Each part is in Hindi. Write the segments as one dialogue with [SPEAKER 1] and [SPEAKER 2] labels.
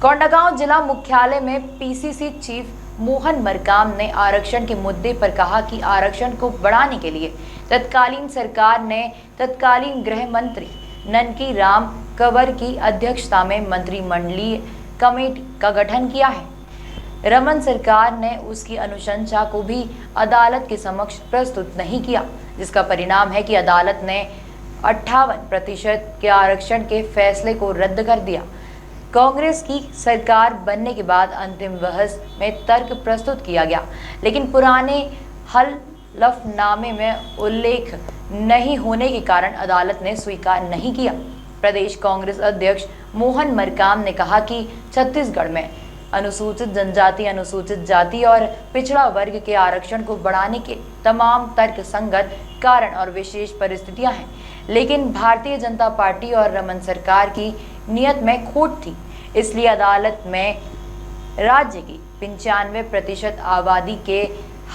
[SPEAKER 1] कोंडागांव जिला मुख्यालय में पीसीसी चीफ मोहन मरकाम ने आरक्षण के मुद्दे पर कहा कि आरक्षण को बढ़ाने के लिए तत्कालीन सरकार ने तत्कालीन गृह मंत्री ननकी राम कंवर की अध्यक्षता में मंत्रिमंडलीय कमेटी का गठन किया है। रमन सरकार ने उसकी अनुशंसा को भी अदालत के समक्ष प्रस्तुत नहीं किया, जिसका परिणाम है कि अदालत ने 58% के आरक्षण के फैसले को रद्द कर दिया। कांग्रेस की सरकार बनने के बाद अंतिम बहस में तर्क प्रस्तुत किया गया, लेकिन पुराने हलफनामे में उल्लेख नहीं होने के कारण अदालत ने स्वीकार नहीं किया। प्रदेश कांग्रेस अध्यक्ष मोहन मरकाम ने कहा कि छत्तीसगढ़ में अनुसूचित जनजाति, अनुसूचित जाति और पिछड़ा वर्ग के आरक्षण को बढ़ाने के तमाम तर्कसंगत कारण और विशेष परिस्थितियां हैं, लेकिन भारतीय जनता पार्टी और रमन सरकार की नियत में खोट थी। इसलिए अदालत में राज्य की 95% आबादी के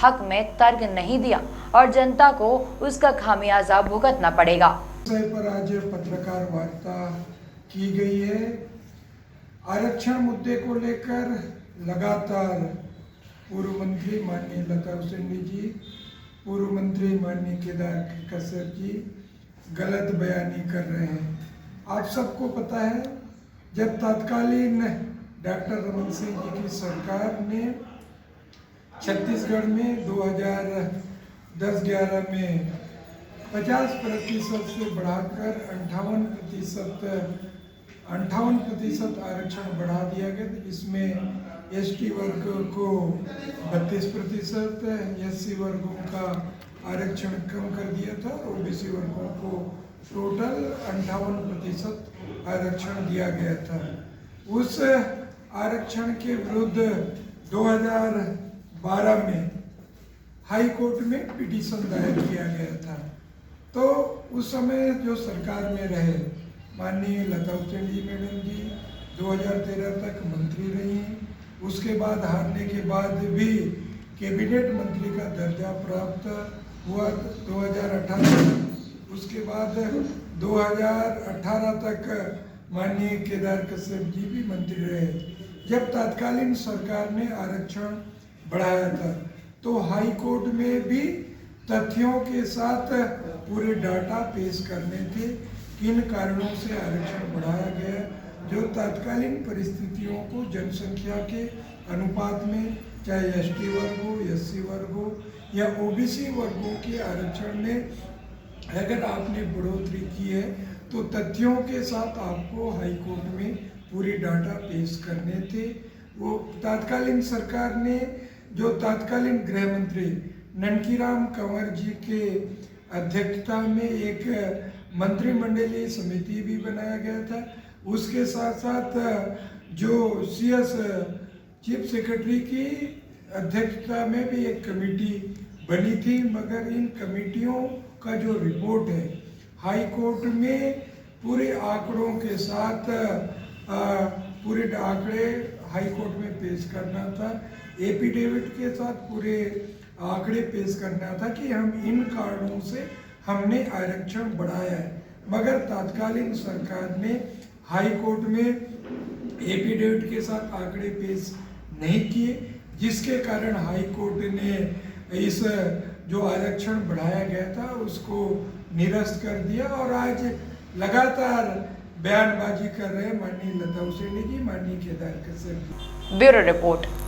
[SPEAKER 1] हक में तर्क नहीं दिया और जनता को उसका खामियाजा भुगतना पड़ेगा।
[SPEAKER 2] पर आज पत्रकार वार्ता की गई है। आरक्षण मुद्दे को लेकर लगातार पूर्व मंत्री माननीय लता हुसैनी जी, पूर्व मंत्री माननीय केदार कश्यप जी गलत बयानी कर रहे हैं। आप सबको पता है, जब तत्कालीन डॉक्टर रमन सिंह जी की सरकार ने छत्तीसगढ़ में 2010-11 में 50% से बढ़ाकर 58% आरक्षण बढ़ा दिया गया। इसमें एसटी वर्ग को 32%, एससी वर्गों का आरक्षण कम कर दिया था, ओबीसी वर्गों को टोटल 58% आरक्षण दिया गया था। उस आरक्षण के विरुद्ध 2012 में हाई कोर्ट में पिटीशन दायर किया गया था। तो उस समय जो सरकार में रहे माननीय लता हुसैनी मैडम जी 2013 तक मंत्री रही। उसके बाद हारने के बाद भी कैबिनेट मंत्री का दर्जा प्राप्त हुआ 2018। उसके बाद 2018 तक माननीय केदार कश्यप जी भी मंत्री रहे। जब तत्कालीन सरकार ने आरक्षण बढ़ाया था तो हाई कोर्ट में भी तथ्यों के साथ पूरे डाटा पेश करने थे, किन कारणों से आरक्षण बढ़ाया गया, जो तत्कालीन परिस्थितियों को जनसंख्या के अनुपात में, चाहे एसटी वर्ग हो, एससी वर्ग हो या ओबीसी वर्गों के आरक्षण में अगर आपने बढ़ोतरी की है तो तथ्यों के साथ आपको हाई कोर्ट में पूरी डाटा पेश करने थे। वो तत्कालीन सरकार ने जो तत्कालीन गृह मंत्री ननकी राम कंवर जी के अध्यक्षता में एक मंत्रिमंडलीय समिति भी बनाया गया था। उसके साथ साथ जो सीएस चीफ सेक्रेटरी की अध्यक्षता में भी एक कमेटी बनी थी, मगर इन कमेटियों का जो रिपोर्ट है हाई कोर्ट में पूरे आंकड़ों के साथ पूरे आंकड़े हाई कोर्ट में पेश करना था, एफिडेविट के साथ पूरे आंकड़े पेश करना था कि हम इन कारणों से हमने आरक्षण बढ़ाया है। मगर तत्कालीन सरकार ने हाई कोर्ट में एफिडेविट के साथ आंकड़े पेश नहीं किए, जिसके कारण हाई कोर्ट ने इस जो आरक्षण बढ़ाया गया था उसको निरस्त कर दिया और आज लगातार बयानबाजी कर रहे हैं माननीय लता हुसैनी जी, माननीय केदार कश्यप जी।
[SPEAKER 1] Bureau report.